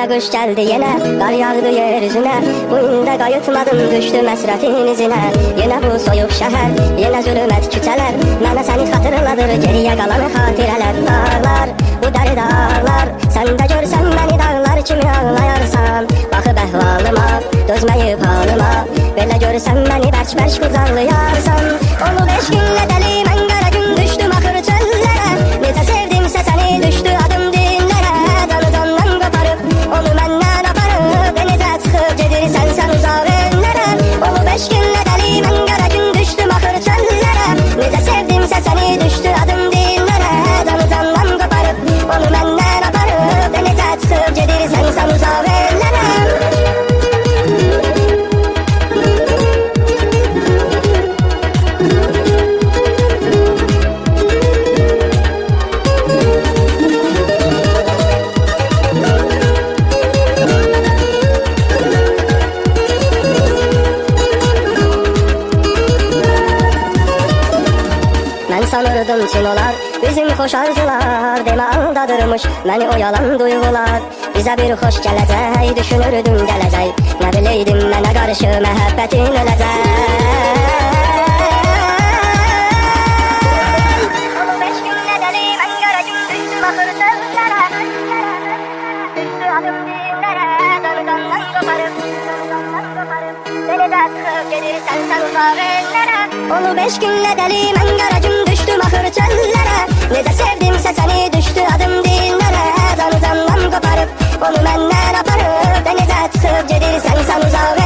kış geldi yine, kar yağdı yeryüzüne. Bu inde qayıtmadım, düşdüm əsrətin izine. Yine bu soyuq şəhər, yine zülümət küçələr. Mənə səni xatırladır, geriyə qalan xatirələr. Dağlar, bu dəri dağlar, sən də görsən məni dağlar kimi ağlayarsan. Baxıb əhvalıma, dözməyib halıma, belə görsən məni bərk-bərk qucaqlayarsan. Onu 5 günlə dəli, mən qara gün düşdüm axır çöllərə. Necə sevdimsə səni düşdü adım dinlərə. Canı candan qoparıb, onu məndən aparıb, necə çıxıb gedirsən sən uzaq ellərə. Onu 5 günlə dəli, mən qara gün düşdüm axır çöllərə. Necə sevdimsə səni düşdü adım dinlərə. Canı candan qoparıb, onu məndən aparıb, necə çıxıb gedirsən sən uzaq ellərə. Mən sanırdım çin olar, bizim xoş arzular. Demə aldadırmış məni o yalan duyğular. Bizə bir xoş gələcək, düşünürdüm gələcək. Nə bileydim mənə qarşı məhəbbətin öləcək. Onu 5 günlə dəli, mən qara gün düşdüm axır sözlərə. Düşdü adım dinlərə, canıdan qoparıb, Səni də çıxıb gedirsən sən uzaq ellərə. Onu 5 günlə dəli, mən qara gün düşdüm axır çöllərə. Necə sevdimsə səni düşdü adım dinlərə. Canı candan qoparıb, onu məndən aparıb, necə çıxıb gedirsən sən uzaq